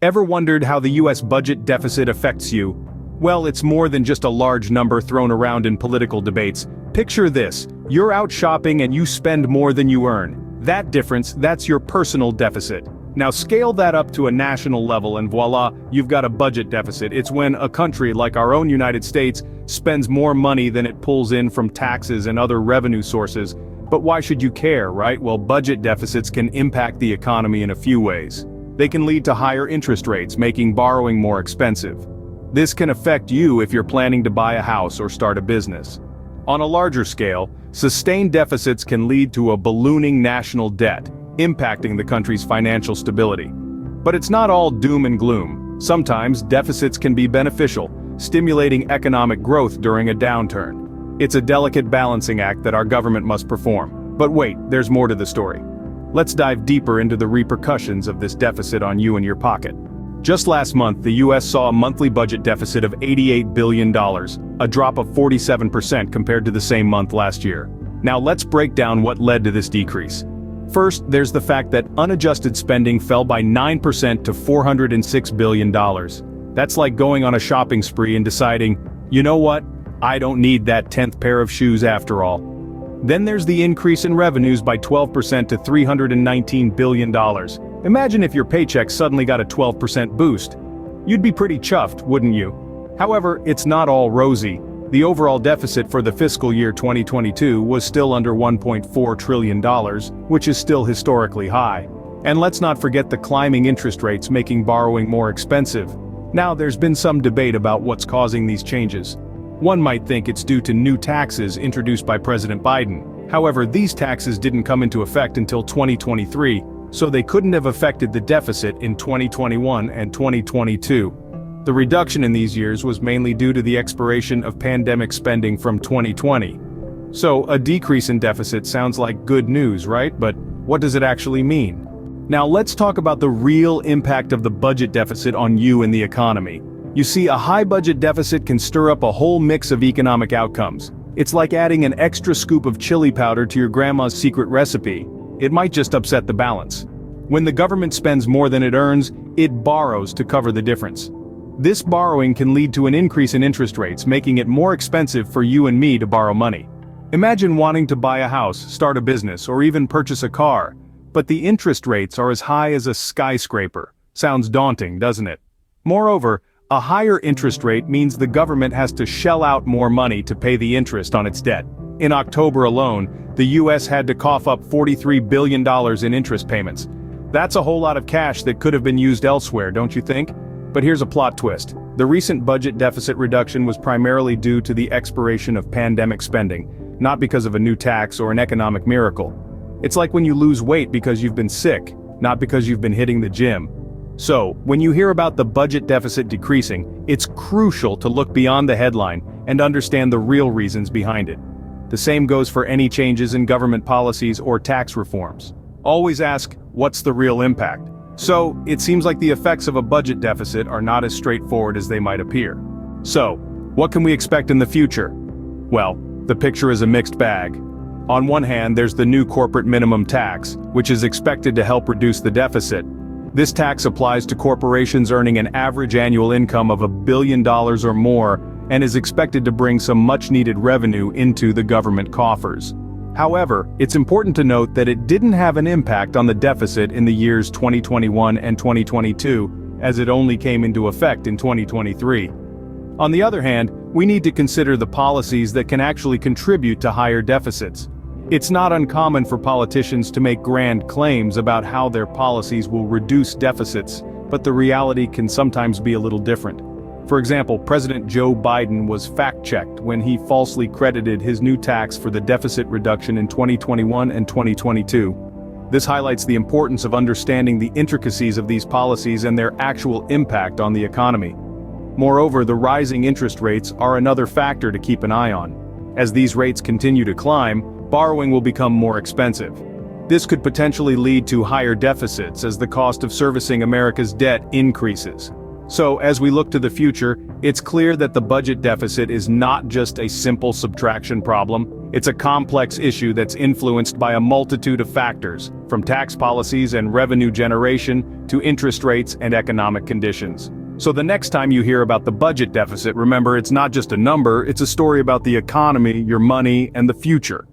Ever wondered how the US budget deficit affects you? Well, it's more than just a large number thrown around in political debates. Picture this: you're out shopping and you spend more than you earn. That difference, that's your personal deficit. Now scale that up to a national level and voila, you've got a budget deficit. It's when a country like our own United States spends more money than it pulls in from taxes and other revenue sources. But why should you care, right? Well, budget deficits can impact the economy in a few ways. They can lead to higher interest rates, making borrowing more expensive. This can affect you if you're planning to buy a house or start a business. On a larger scale, sustained deficits can lead to a ballooning national debt, impacting the country's financial stability. But it's not all doom and gloom. Sometimes deficits can be beneficial, stimulating economic growth during a downturn. It's a delicate balancing act that our government must perform. But wait, there's more to the story. Let's dive deeper into the repercussions of this deficit on you and your pocket. Just last month, the US saw a monthly budget deficit of $88 billion, a drop of 47% compared to the same month last year. Now let's break down what led to this decrease. First, there's the fact that unadjusted spending fell by 9% to $406 billion. That's like going on a shopping spree and deciding, you know what? I don't need that 10th pair of shoes after all. Then there's the increase in revenues by 12% to $319 billion. Imagine if your paycheck suddenly got a 12% boost. You'd be pretty chuffed, wouldn't you? However, it's not all rosy. The overall deficit for the fiscal year 2022 was still under $1.4 trillion, which is still historically high. And let's not forget the climbing interest rates making borrowing more expensive. Now, there's been some debate about what's causing these changes. One might think it's due to new taxes introduced by President Biden. However, these taxes didn't come into effect until 2023, so they couldn't have affected the deficit in 2021 and 2022. The reduction in these years was mainly due to the expiration of pandemic spending from 2020. So, a decrease in deficit sounds like good news, right? But what does it actually mean? Now let's talk about the real impact of the budget deficit on you and the economy. You see, a high budget deficit can stir up a whole mix of economic outcomes. It's like adding an extra scoop of chili powder to your grandma's secret recipe. It might just upset the balance. When the government spends more than it earns, it borrows to cover the difference. This borrowing can lead to an increase in interest rates, making it more expensive for you and me to borrow money. Imagine wanting to buy a house, start a business, or even purchase a car, but the interest rates are as high as a skyscraper. Sounds daunting, doesn't it? Moreover, a higher interest rate means the government has to shell out more money to pay the interest on its debt. In October alone, the US had to cough up $43 billion in interest payments. That's a whole lot of cash that could have been used elsewhere, don't you think? But here's a plot twist. The recent budget deficit reduction was primarily due to the expiration of pandemic spending, not because of a new tax or an economic miracle. It's like when you lose weight because you've been sick, not because you've been hitting the gym. So, when you hear about the budget deficit decreasing, it's crucial to look beyond the headline and understand the real reasons behind it. The same goes for any changes in government policies or tax reforms. Always ask, what's the real impact? So, it seems like the effects of a budget deficit are not as straightforward as they might appear. So, what can we expect in the future? Well, the picture is a mixed bag. On one hand, there's the new corporate minimum tax, which is expected to help reduce the deficit. This tax applies to corporations earning an average annual income of $1 billion or more and is expected to bring some much-needed revenue into the government coffers. However, it's important to note that it didn't have an impact on the deficit in the years 2021 and 2022, as it only came into effect in 2023. On the other hand, we need to consider the policies that can actually contribute to higher deficits. It's not uncommon for politicians to make grand claims about how their policies will reduce deficits, but the reality can sometimes be a little different. For example, President Joe Biden was fact-checked when he falsely credited his new tax for the deficit reduction in 2021 and 2022. This highlights the importance of understanding the intricacies of these policies and their actual impact on the economy. Moreover, the rising interest rates are another factor to keep an eye on. As these rates continue to climb, borrowing will become more expensive. This could potentially lead to higher deficits as the cost of servicing America's debt increases. So, as we look to the future, it's clear that the budget deficit is not just a simple subtraction problem, It's a complex issue that's influenced by a multitude of factors, from tax policies and revenue generation to interest rates and economic conditions. So the next time you hear about the budget deficit, remember it's not just a number, it's a story about the economy, your money, and the future.